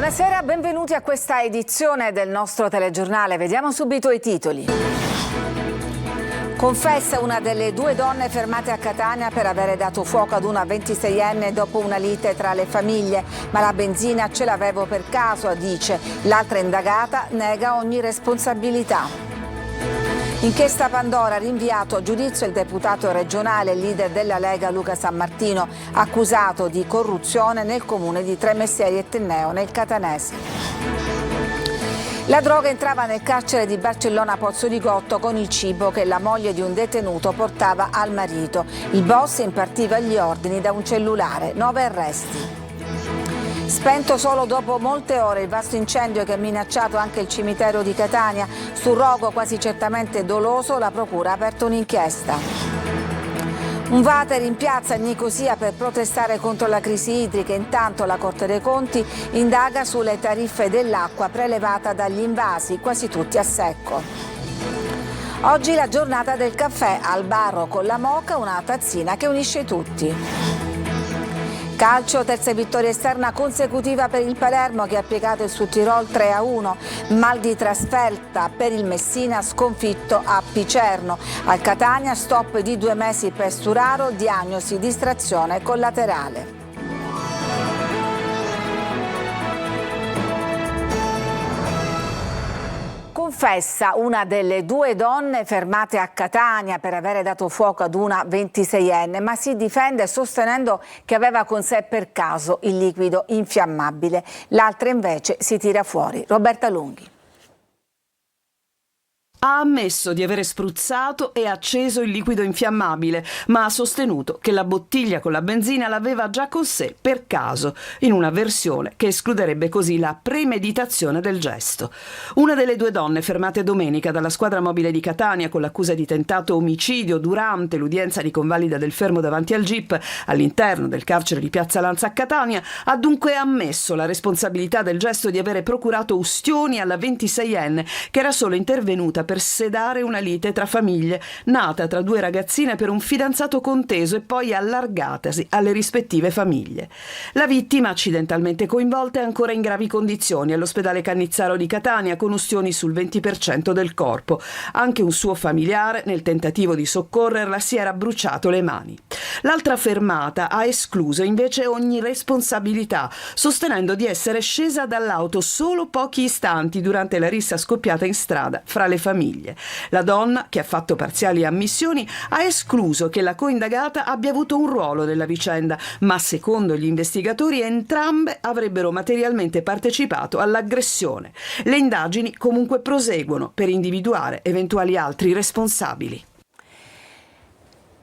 Buonasera, benvenuti a questa edizione del nostro telegiornale. Vediamo subito i titoli. Confessa una delle due donne fermate a Catania per avere dato fuoco ad una 26enne dopo una lite tra le famiglie. Ma la benzina ce l'avevo per caso, dice. L'altra indagata nega ogni responsabilità. Inchiesta Pandora, rinviato a giudizio il deputato regionale e leader della Lega Luca Sammartino, accusato di corruzione nel comune di Tremestieri e Tenneo, nel catanese. La droga entrava nel carcere di Barcellona Pozzo di Gotto con il cibo che la moglie di un detenuto portava al marito. Il boss impartiva gli ordini da un cellulare. 9 arresti. Spento solo dopo molte ore il vasto incendio che ha minacciato anche il cimitero di Catania. Sul rogo quasi certamente doloso la procura ha aperto un'inchiesta. Un water in piazza a Nicosia per protestare contro la crisi idrica. Intanto la Corte dei Conti indaga sulle tariffe dell'acqua prelevata dagli invasi, quasi tutti a secco. Oggi la giornata del caffè al bar con la moka, una tazzina che unisce tutti. Calcio, terza vittoria esterna consecutiva per il Palermo che ha piegato il Südtirol 3-1. Mal di trasferta per il Messina sconfitto a Picerno. Al Catania stop di 2 mesi per Sturaro, diagnosi distrazione collaterale. Confessa una delle due donne fermate a Catania per avere dato fuoco ad una 26enne, ma si difende sostenendo che aveva con sé per caso il liquido infiammabile. L'altra invece si tira fuori. Roberta Lunghi. Ha ammesso di avere spruzzato e acceso il liquido infiammabile, ma ha sostenuto che la bottiglia con la benzina l'aveva già con sé per caso, in una versione che escluderebbe così la premeditazione del gesto. Una delle due donne fermate domenica dalla squadra mobile di Catania con l'accusa di tentato omicidio durante l'udienza di convalida del fermo davanti al GIP all'interno del carcere di Piazza Lanza a Catania ha dunque ammesso la responsabilità del gesto di avere procurato ustioni alla 26enne che era solo intervenuta per sedare una lite tra famiglie, nata tra due ragazzine per un fidanzato conteso e poi allargatasi alle rispettive famiglie. La vittima, accidentalmente coinvolta, è ancora in gravi condizioni all'ospedale Cannizzaro di Catania con ustioni sul 20% del corpo. Anche un suo familiare, nel tentativo di soccorrerla, si era bruciato le mani. L'altra fermata ha escluso invece ogni responsabilità, sostenendo di essere scesa dall'auto solo pochi istanti durante la rissa scoppiata in strada fra le famiglie. La donna, che ha fatto parziali ammissioni, ha escluso che la coindagata abbia avuto un ruolo nella vicenda, ma secondo gli investigatori entrambe avrebbero materialmente partecipato all'aggressione. Le indagini comunque proseguono per individuare eventuali altri responsabili.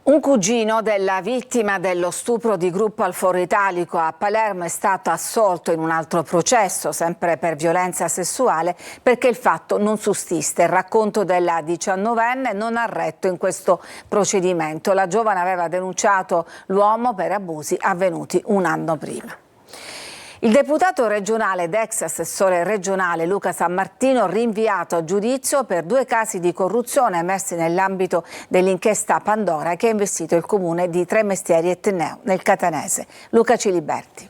Un cugino della vittima dello stupro di gruppo al Foro Italico a Palermo è stato assolto in un altro processo, sempre per violenza sessuale, perché il fatto non sussiste. Il racconto della 19enne non ha retto in questo procedimento. La giovane aveva denunciato l'uomo per abusi avvenuti un anno prima. Il deputato regionale ed ex assessore regionale Luca Sammartino rinviato a giudizio per 2 casi di corruzione emersi nell'ambito dell'inchiesta Pandora che ha investito il comune di Tremestieri e Tenneo nel catanese. Luca Ciliberti.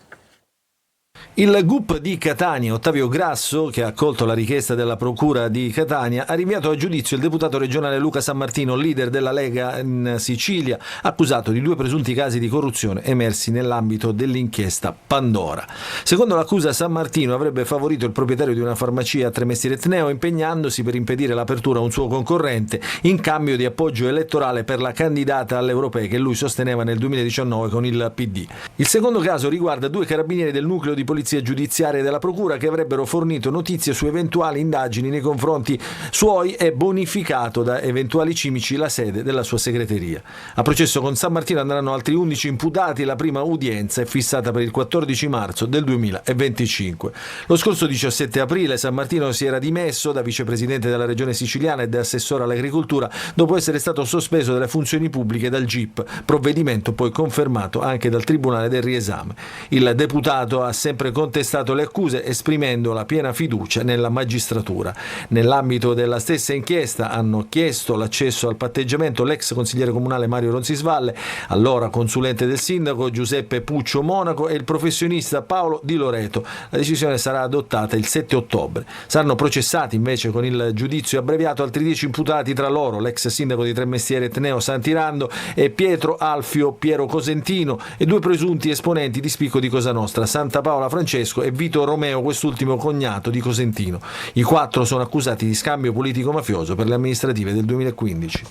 Il GUP di Catania, Ottavio Grasso, che ha accolto la richiesta della Procura di Catania, ha rinviato a giudizio il deputato regionale Luca Sammartino, leader della Lega in Sicilia, accusato di 2 presunti casi di corruzione emersi nell'ambito dell'inchiesta Pandora. Secondo l'accusa, Sammartino avrebbe favorito il proprietario di una farmacia a Tremestieri e Tenneo impegnandosi per impedire l'apertura a un suo concorrente in cambio di appoggio elettorale per la candidata alle europee che lui sosteneva nel 2019 con il PD. Il secondo caso riguarda 2 carabinieri del nucleo di polizia giudiziaria della Procura che avrebbero fornito notizie su eventuali indagini nei confronti suoi e bonificato da eventuali cimici la sede della sua segreteria. A processo con Sammartino andranno altri 11 imputati e la prima udienza è fissata per il 14 marzo del 2025. Lo scorso 17 aprile Sammartino si era dimesso da vicepresidente della regione siciliana ed assessore all'agricoltura dopo essere stato sospeso dalle funzioni pubbliche dal GIP, provvedimento poi confermato anche dal Tribunale del Riesame. Il deputato ha sempre difensore contestato le accuse esprimendo la piena fiducia nella magistratura. Nell'ambito della stessa inchiesta hanno chiesto l'accesso al patteggiamento l'ex consigliere comunale Mario Ronzisvalle, allora consulente del sindaco Giuseppe Puccio Monaco e il professionista Paolo Di Loreto. La decisione sarà adottata il 7 ottobre. Saranno processati invece con il giudizio abbreviato altri 10 imputati, tra loro l'ex sindaco di Tremestieri Etneo Santirando e Pietro Alfio Piero Cosentino e 2 presunti esponenti di spicco di Cosa Nostra, Santa Paola Francesco e Vito Romeo, quest'ultimo cognato di Cosentino. I 4 sono accusati di scambio politico-mafioso per le amministrative del 2015.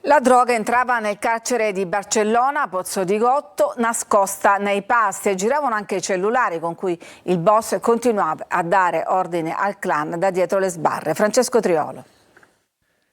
La droga entrava nel carcere di Barcellona, Pozzo di Gotto, nascosta nei pasti, e giravano anche i cellulari con cui il boss continuava a dare ordine al clan da dietro le sbarre. Francesco Triolo.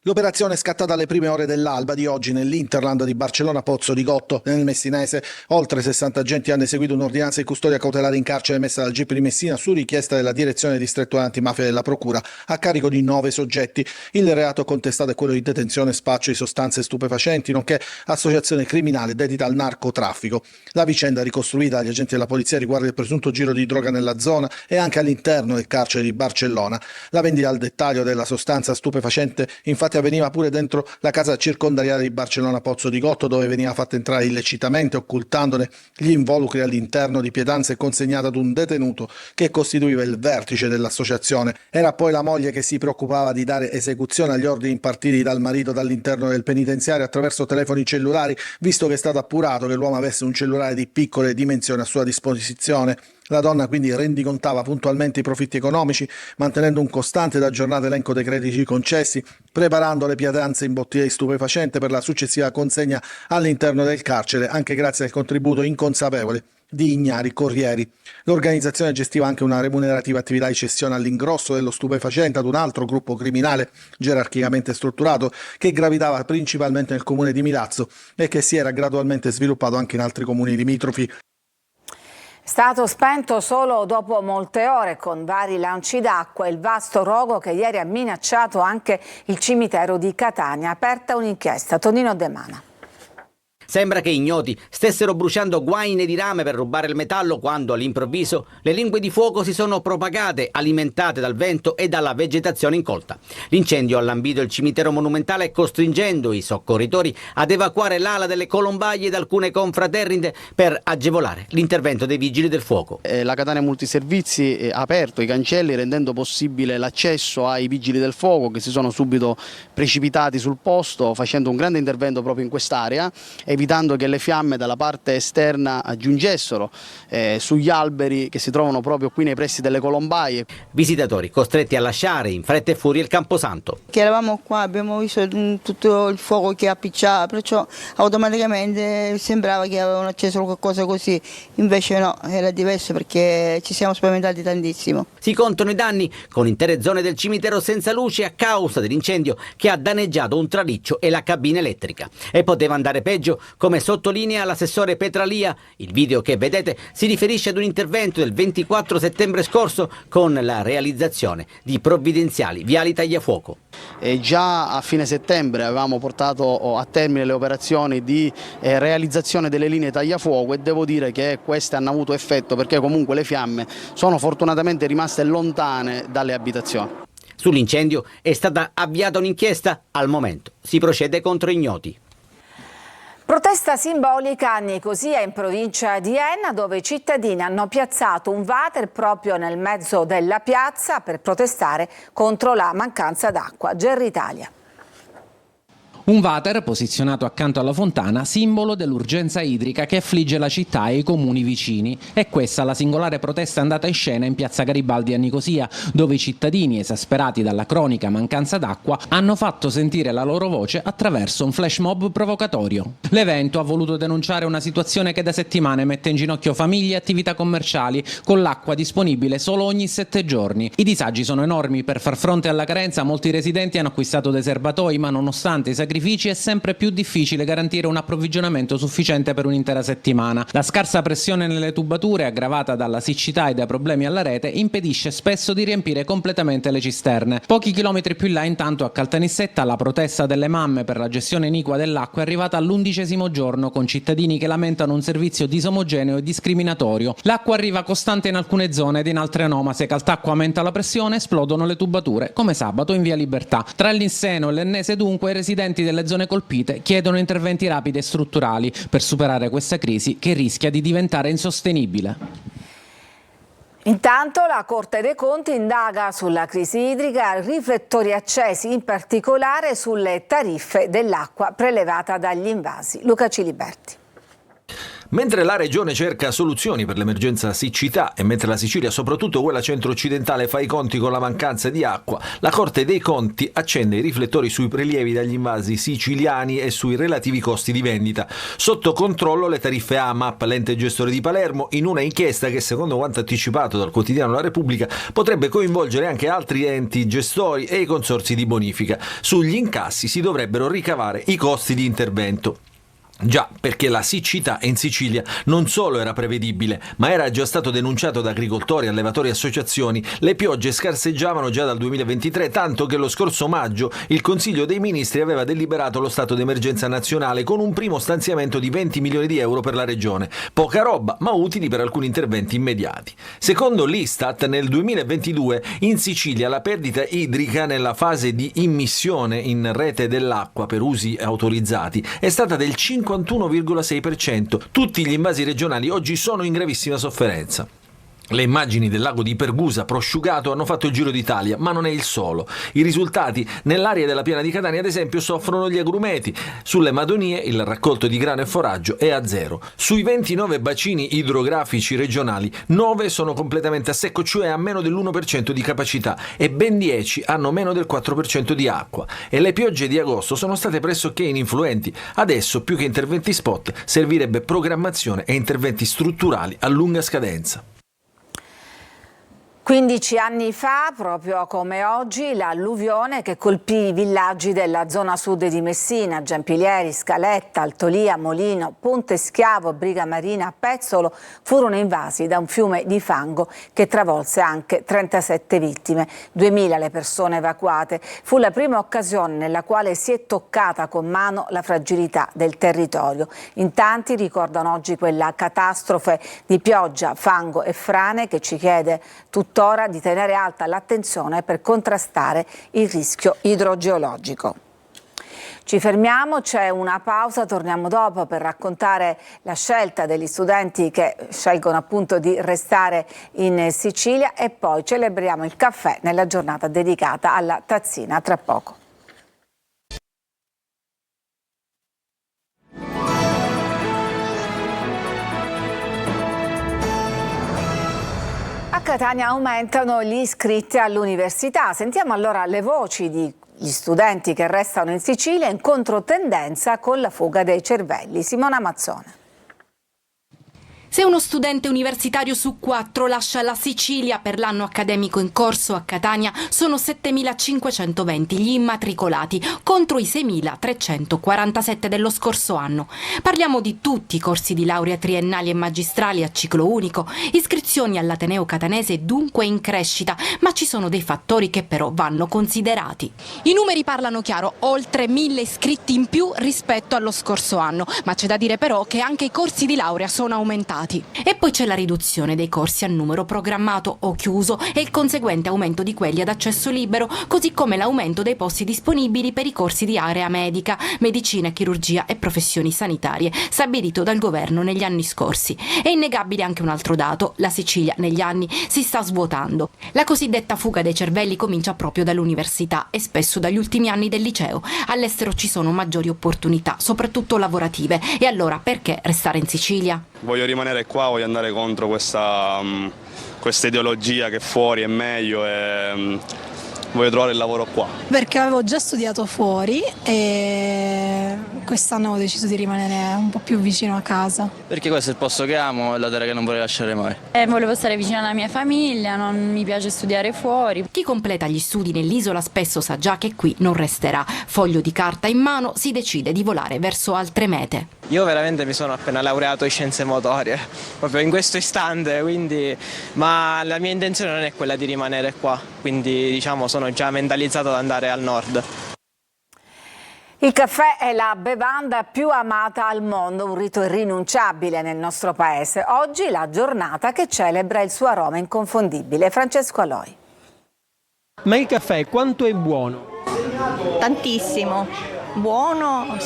L'operazione è scattata alle prime ore dell'alba di oggi nell'Interland di Barcellona Pozzo di Gotto, nel Messinese. Oltre 60 agenti hanno eseguito un'ordinanza di custodia cautelare in carcere emessa dal GIP di Messina su richiesta della Direzione Distrettuale Antimafia della Procura a carico di 9 soggetti. Il reato contestato è quello di detenzione e spaccio di sostanze stupefacenti, nonché associazione criminale dedita al narcotraffico. La vicenda ricostruita dagli agenti della polizia riguarda il presunto giro di droga nella zona e anche all'interno del carcere di Barcellona. La vendita al dettaglio della sostanza stupefacente infatti avveniva pure dentro la casa circondariale di Barcellona Pozzo di Gotto, dove veniva fatta entrare illecitamente, occultandone gli involucri all'interno di pietanze e consegnata ad un detenuto che costituiva il vertice dell'associazione. Era poi la moglie che si preoccupava di dare esecuzione agli ordini impartiti dal marito dall'interno del penitenziario attraverso telefoni cellulari, visto che è stato appurato che l'uomo avesse un cellulare di piccole dimensioni a sua disposizione. La donna quindi rendicontava puntualmente i profitti economici, mantenendo un costante ed aggiornato elenco dei crediti concessi, preparando le pietanze in bottiglie di stupefacente per la successiva consegna all'interno del carcere, anche grazie al contributo inconsapevole di ignari corrieri. L'organizzazione gestiva anche una remunerativa attività di cessione all'ingrosso dello stupefacente ad un altro gruppo criminale gerarchicamente strutturato che gravitava principalmente nel comune di Milazzo e che si era gradualmente sviluppato anche in altri comuni limitrofi. È stato spento solo dopo molte ore con vari lanci d'acqua il vasto rogo che ieri ha minacciato anche il cimitero di Catania. Aperta un'inchiesta. Tonino De Mana. Sembra che ignoti stessero bruciando guaine di rame per rubare il metallo quando all'improvviso le lingue di fuoco si sono propagate, alimentate dal vento e dalla vegetazione incolta. L'incendio ha lambito il cimitero monumentale costringendo i soccorritori ad evacuare l'ala delle colombaie ed alcune confraternite per agevolare l'intervento dei vigili del fuoco. La Catania Multiservizi ha aperto i cancelli rendendo possibile l'accesso ai vigili del fuoco che si sono subito precipitati sul posto facendo un grande intervento proprio in quest'area, evitando che le fiamme dalla parte esterna giungessero sugli alberi che si trovano proprio qui nei pressi delle colombaie. Visitatori costretti a lasciare in fretta e furia il Camposanto. Che eravamo qua, abbiamo visto tutto il fuoco che appicciava, perciò automaticamente sembrava che avevano acceso qualcosa così, invece no, era diverso perché ci siamo spaventati tantissimo. Si contano i danni con intere zone del cimitero senza luce a causa dell'incendio che ha danneggiato un traliccio e la cabina elettrica. E poteva andare peggio, come sottolinea l'assessore Petralia. Il video che vedete si riferisce ad un intervento del 24 settembre scorso con la realizzazione di provvidenziali viali tagliafuoco. Già a fine settembre avevamo portato a termine le operazioni di realizzazione delle linee tagliafuoco e devo dire che queste hanno avuto effetto perché comunque le fiamme sono fortunatamente rimaste lontane dalle abitazioni. Sull'incendio è stata avviata un'inchiesta, al momento si procede contro ignoti. Protesta simbolica a Nicosia, in provincia di Enna, dove i cittadini hanno piazzato un water proprio nel mezzo della piazza per protestare contro la mancanza d'acqua. Gerry Italia. Un water posizionato accanto alla fontana, simbolo dell'urgenza idrica che affligge la città e i comuni vicini. È questa la singolare protesta andata in scena in piazza Garibaldi a Nicosia, dove i cittadini, esasperati dalla cronica mancanza d'acqua, hanno fatto sentire la loro voce attraverso un flash mob provocatorio. L'evento ha voluto denunciare una situazione che da settimane mette in ginocchio famiglie e attività commerciali, con l'acqua disponibile solo ogni 7 giorni. I disagi sono enormi. Per far fronte alla carenza molti residenti hanno acquistato dei serbatoi, ma nonostante i sacrifici sacrifici è sempre più difficile garantire un approvvigionamento sufficiente per un'intera settimana. La scarsa pressione nelle tubature, aggravata dalla siccità e dai problemi alla rete, impedisce spesso di riempire completamente le cisterne. Pochi chilometri più in là, intanto, a Caltanissetta, la protesta delle mamme per la gestione iniqua dell'acqua è arrivata all'11° giorno, con cittadini che lamentano un servizio disomogeneo e discriminatorio. L'acqua arriva costante in alcune zone ed in altre no, ma se Caltacqua aumenta la pressione esplodono le tubature, come sabato in via Libertà. Tra il Ninseno e l'Ennese, dunque, i residenti delle zone colpite chiedono interventi rapidi e strutturali per superare questa crisi che rischia di diventare insostenibile. Intanto la Corte dei Conti indaga sulla crisi idrica, riflettori accesi in particolare sulle tariffe dell'acqua prelevata dagli invasi. Luca Ciliberti. Mentre la Regione cerca soluzioni per l'emergenza siccità e mentre la Sicilia, soprattutto quella centro-occidentale, fa i conti con la mancanza di acqua, la Corte dei Conti accende i riflettori sui prelievi dagli invasi siciliani e sui relativi costi di vendita. Sotto controllo le tariffe AMAP, l'ente gestore di Palermo, in una inchiesta che, secondo quanto anticipato dal quotidiano La Repubblica, potrebbe coinvolgere anche altri enti gestori e i consorzi di bonifica. Sugli incassi si dovrebbero ricavare i costi di intervento. Già, perché la siccità in Sicilia non solo era prevedibile, ma era già stato denunciato da agricoltori, allevatori e associazioni. Le piogge scarseggiavano già dal 2023, tanto che lo scorso maggio il Consiglio dei Ministri aveva deliberato lo stato d'emergenza nazionale con un primo stanziamento di 20 milioni di euro per la regione. Poca roba, ma utili per alcuni interventi immediati. Secondo l'Istat, nel 2022 in Sicilia la perdita idrica nella fase di immissione in rete dell'acqua per usi autorizzati è stata del 51,6%. Tutti gli invasi regionali oggi sono in gravissima sofferenza. Le immagini del lago di Pergusa prosciugato hanno fatto il giro d'Italia, ma non è il solo. I risultati nell'area della piana di Catania, ad esempio, soffrono gli agrumeti. Sulle Madonie il raccolto di grano e foraggio è a zero. Sui 29 bacini idrografici regionali, 9 sono completamente a secco, cioè a meno dell'1% di capacità, e ben 10 hanno meno del 4% di acqua. E le piogge di agosto sono state pressoché ininfluenti. Adesso, più che interventi spot, servirebbe programmazione e interventi strutturali a lunga scadenza. 15 anni fa, proprio come oggi, l'alluvione che colpì i villaggi della zona sud di Messina, Giampilieri, Scaletta, Altolia, Molino, Ponte Schiavo, Briga Marina, Pezzolo, furono invasi da un fiume di fango che travolse anche 37 vittime, 2000 le persone evacuate. Fu la prima occasione nella quale si è toccata con mano la fragilità del territorio. In tanti ricordano oggi quella catastrofe di pioggia, fango e frane che ci chiede tuttora di tenere alta l'attenzione per contrastare il rischio idrogeologico. Ci fermiamo, c'è una pausa, torniamo dopo per raccontare la scelta degli studenti che scelgono appunto di restare in Sicilia e poi celebriamo il caffè nella giornata dedicata alla tazzina tra poco. A Catania aumentano gli iscritti all'università. Sentiamo allora le voci di gli studenti che restano in Sicilia in controtendenza con la fuga dei cervelli. Simona Mazzone. Se uno studente universitario su 4 lascia la Sicilia per l'anno accademico in corso a Catania, sono 7.520 gli immatricolati contro i 6.347 dello scorso anno. Parliamo di tutti i corsi di laurea triennali e magistrali a ciclo unico, iscrizioni all'Ateneo Catanese dunque in crescita, ma ci sono dei fattori che però vanno considerati. I numeri parlano chiaro, oltre 1.000 iscritti in più rispetto allo scorso anno, ma c'è da dire però che anche i corsi di laurea sono aumentati. E poi c'è la riduzione dei corsi a numero programmato o chiuso e il conseguente aumento di quelli ad accesso libero, così come l'aumento dei posti disponibili per i corsi di area medica, medicina, chirurgia e professioni sanitarie, stabilito dal governo negli anni scorsi. È innegabile anche un altro dato: la Sicilia negli anni si sta svuotando. La cosiddetta fuga dei cervelli comincia proprio dall'università e spesso dagli ultimi anni del liceo. All'estero ci sono maggiori opportunità, soprattutto lavorative. E allora perché restare in Sicilia? Voglio rimanere qua, voglio andare contro questa ideologia che fuori è meglio e voglio trovare il lavoro qua. Perché avevo già studiato fuori e quest'anno ho deciso di rimanere un po' più vicino a casa. Perché questo è il posto che amo e la terra che non vorrei lasciare mai. Volevo stare vicino alla mia famiglia, non mi piace studiare fuori. Chi completa gli studi nell'isola spesso sa già che qui non resterà. Foglio di carta in mano, si decide di volare verso altre mete. Io veramente mi sono appena laureato in scienze motorie, proprio in questo istante, ma la mia intenzione non è quella di rimanere qua, quindi diciamo sono già mentalizzato ad andare al nord. Il caffè è la bevanda più amata al mondo, un rito irrinunciabile nel nostro paese. Oggi la giornata che celebra il suo aroma inconfondibile. Francesco Aloi. Ma il caffè quanto è buono? Tantissimo, buono,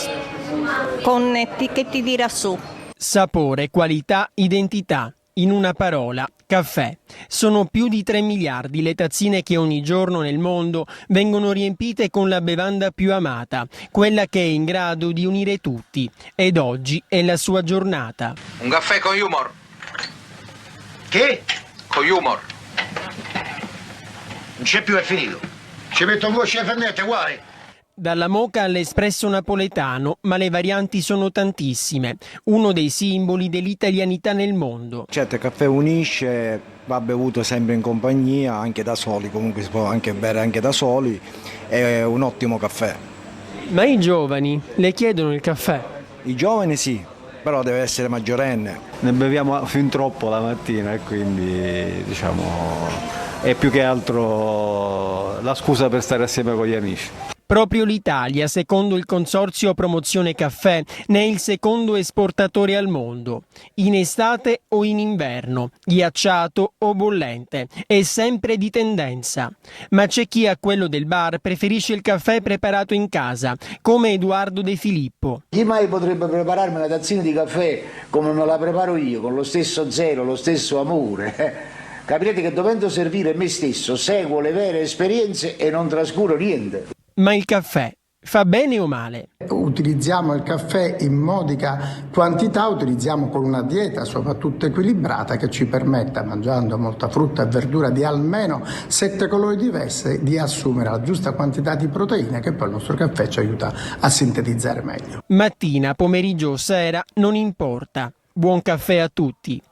con che ti dirà su. Sapore, qualità, identità. In una parola, caffè. Sono più di 3 miliardi le tazzine che ogni giorno nel mondo vengono riempite con la bevanda più amata, quella che è in grado di unire tutti. Ed oggi è la sua giornata. Un caffè con humor. Che? Con humor. Non c'è più, è finito. Ci metto un voce fernette, uguale. Dalla moka all'espresso napoletano, ma le varianti sono tantissime. Uno dei simboli dell'italianità nel mondo. Certo, il caffè unisce, va bevuto sempre in compagnia, anche da soli, comunque si può anche bere anche da soli, è un ottimo caffè. Ma i giovani le chiedono il caffè? I giovani sì, però deve essere maggiorenne. Ne beviamo fin troppo la mattina e quindi diciamo è più che altro la scusa per stare assieme con gli amici. Proprio l'Italia, secondo il Consorzio Promozione Caffè, ne è il secondo esportatore al mondo. In estate o in inverno, ghiacciato o bollente, è sempre di tendenza. Ma c'è chi a quello del bar preferisce il caffè preparato in casa, come Edoardo De Filippo. Chi mai potrebbe prepararmi una tazzina di caffè come me la preparo io, con lo stesso zelo, lo stesso amore? Capirete che dovendo servire me stesso, seguo le vere esperienze e non trascuro niente. Ma il caffè fa bene o male? Utilizziamo il caffè in modica quantità, utilizziamo con una dieta soprattutto equilibrata che ci permetta, mangiando molta frutta e verdura di almeno 7 colori diversi, di assumere la giusta quantità di proteine che poi il nostro caffè ci aiuta a sintetizzare meglio. Mattina, pomeriggio o sera, non importa. Buon caffè a tutti.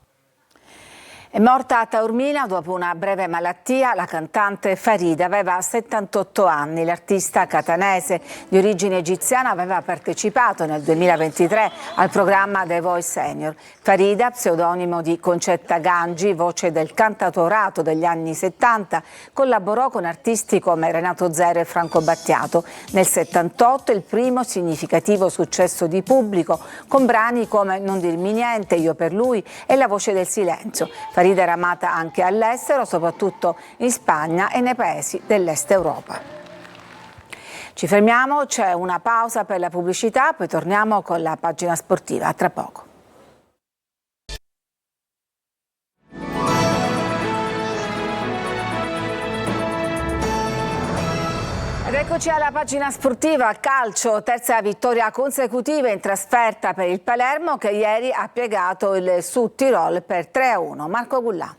È morta a Taormina dopo una breve malattia la cantante Farida, aveva 78 anni. L'artista catanese di origine egiziana aveva partecipato nel 2023 al programma The Voice Senior. Farida, pseudonimo di Concetta Gangi, voce del cantautorato degli anni 70, collaborò con artisti come Renato Zero e Franco Battiato. Nel 78 il primo significativo successo di pubblico con brani come Non dirmi niente, Io per lui e La voce del silenzio. Farida era amata anche all'estero, soprattutto in Spagna e nei paesi dell'Est Europa. Ci fermiamo, c'è una pausa per la pubblicità, poi torniamo con la pagina sportiva. A tra poco. Ed eccoci alla pagina sportiva, calcio, terza vittoria consecutiva in trasferta per il Palermo che ieri ha piegato il Sud Tirol per 3-1. Marco Gullà.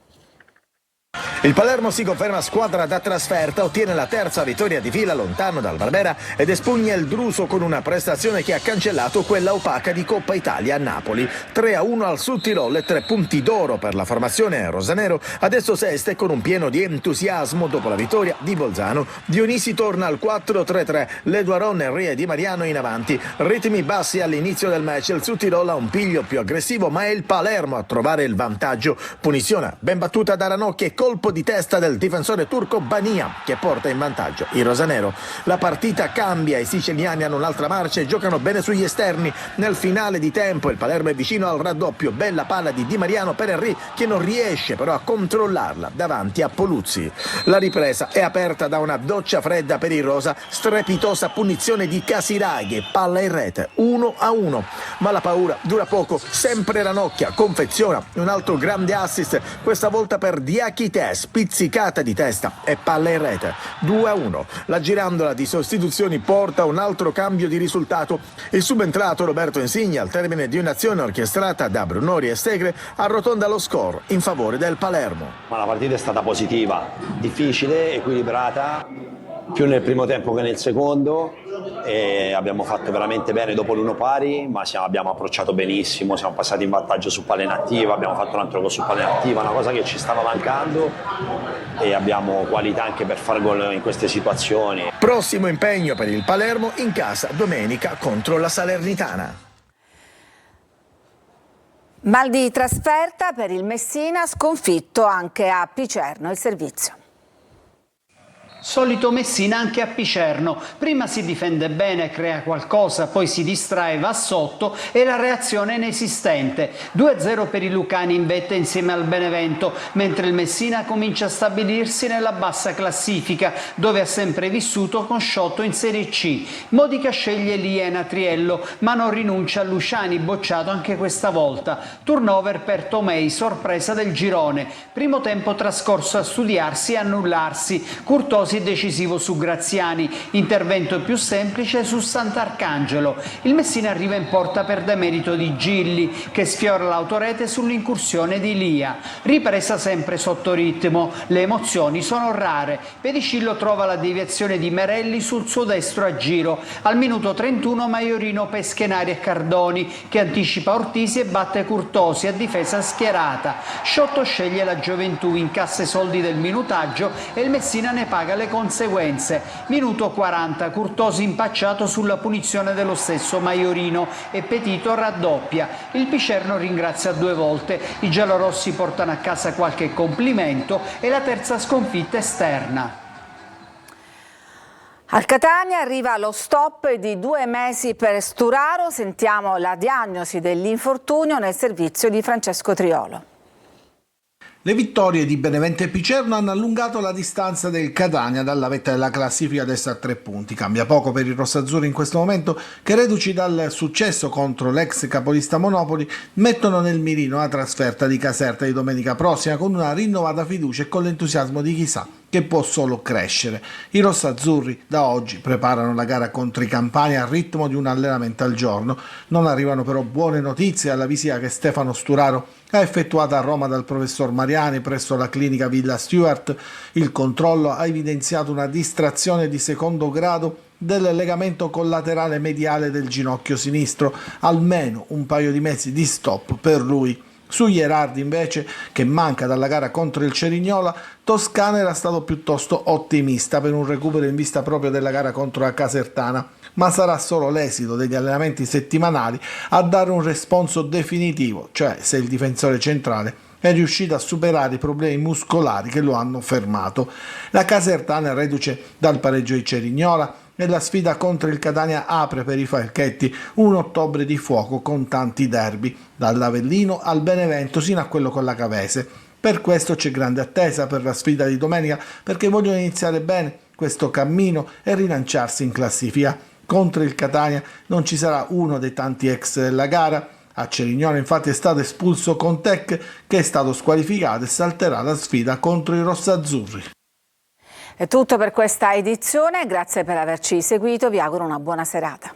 Il Palermo si conferma squadra da trasferta, ottiene la terza vittoria di fila lontano dal Barbera ed espugna il Druso con una prestazione che ha cancellato quella opaca di Coppa Italia a Napoli. 3-1 al Sud Tirol e 3 punti d'oro per la formazione rosanero, adesso sesta e con un pieno di entusiasmo dopo la vittoria di Bolzano. Dionisi torna al 4-3-3, Leduaron, Henry e Di Mariano in avanti, ritmi bassi all'inizio del match, il Sud Tirol ha un piglio più aggressivo ma è il Palermo a trovare il vantaggio. Punizione ben battuta da Ranocchi e colpo di testa del difensore turco Bania che porta in vantaggio il rosanero. La partita cambia, i siciliani hanno un'altra marcia e giocano bene sugli esterni. Nel finale di tempo il Palermo è vicino al raddoppio, bella palla di Di Mariano per Henry che non riesce però a controllarla davanti a Poluzzi. La ripresa è aperta da una doccia fredda per il rosa, strepitosa punizione di Casiraghi, palla in rete, 1-1. Ma la paura dura poco, sempre Ranocchia confeziona un altro grande assist, questa volta per Diakite, spizzicata di testa e palla in rete, 2-1. La girandola di sostituzioni porta un altro cambio di risultato. Il subentrato Roberto Insigne al termine di un'azione orchestrata da Brunori e Segre arrotonda lo score in favore del Palermo. Ma la partita è stata positiva, difficile, equilibrata, più nel primo tempo che nel secondo, e abbiamo fatto veramente bene dopo l'1 pari, ma abbiamo approcciato benissimo, siamo passati in vantaggio su palla inattiva, abbiamo fatto un altro gol su palla inattiva, una cosa che ci stava mancando, e abbiamo qualità anche per fare gol in queste situazioni. Prossimo impegno per il Palermo in casa domenica contro la Salernitana. Mal di trasferta per il Messina, sconfitto anche a Picerno. Il servizio. Solito Messina anche a Picerno, prima si difende bene, crea qualcosa, poi si distrae, va sotto e la reazione è inesistente. 2-0 per i lucani in vetta insieme al Benevento, mentre il Messina comincia a stabilirsi nella bassa classifica, dove ha sempre vissuto con Sciotto in Serie C. Modica sceglie Liena Triello, ma non rinuncia a Luciani, bocciato anche questa volta. Turnover per Tomei, sorpresa del girone. Primo tempo trascorso a studiarsi e annullarsi. Curtosi decisivo su Graziani, intervento più semplice su Sant'Arcangelo. Il Messina arriva in porta per demerito di Gilli, che sfiora l'autorete sull'incursione di Lia. Ripresa sempre sotto ritmo, le emozioni sono rare. Pedicillo trova la deviazione di Merelli sul suo destro a giro. Al minuto 31 Maiorino pesca in aria Cardoni, che anticipa Ortisi e batte Curtosi a difesa schierata. Sciotto sceglie la gioventù, incassa i soldi del minutaggio e il Messina ne paga le conseguenze. Minuto 40, Curtosi impacciato sulla punizione dello stesso Maiorino e Petito raddoppia. Il Picerno ringrazia 2 volte, i giallorossi portano a casa qualche complimento e la terza sconfitta esterna. Al Catania arriva lo stop di 2 mesi per Sturaro. Sentiamo la diagnosi dell'infortunio nel servizio di Francesco Triolo. Le vittorie di Benevento e Picerno hanno allungato la distanza del Catania dalla vetta della classifica adesso a 3 punti. Cambia poco per i rossazzurri in questo momento, che reduci dal successo contro l'ex capolista Monopoli mettono nel mirino la trasferta di Caserta di domenica prossima con una rinnovata fiducia e con l'entusiasmo di chissà che può solo crescere. I rossazzurri da oggi preparano la gara contro i campani al ritmo di un allenamento al giorno. Non arrivano però buone notizie alla visita che Stefano Sturaro ha effettuato a Roma dal professor Mariani presso la clinica Villa Stewart. Il controllo ha evidenziato una distrazione di secondo grado del legamento collaterale mediale del ginocchio sinistro, almeno un paio di mesi di stop per lui. Su Gherardi invece, che manca dalla gara contro il Cerignola, Toscana era stato piuttosto ottimista per un recupero in vista proprio della gara contro la Casertana, ma sarà solo l'esito degli allenamenti settimanali a dare un responso definitivo, cioè se il difensore centrale è riuscito a superare i problemi muscolari che lo hanno fermato. La Casertana è reduce dal pareggio di Cerignola e la sfida contro il Catania apre per i Falchetti un ottobre di fuoco con tanti derby, dall'Avellino al Benevento sino a quello con la Cavese. Per questo c'è grande attesa per la sfida di domenica, perché vogliono iniziare bene questo cammino e rilanciarsi in classifica. Contro il Catania non ci sarà uno dei tanti ex della gara. A Cerignola infatti è stato espulso Contec, che è stato squalificato e salterà la sfida contro i rossazzurri. È tutto per questa edizione, grazie per averci seguito, vi auguro una buona serata.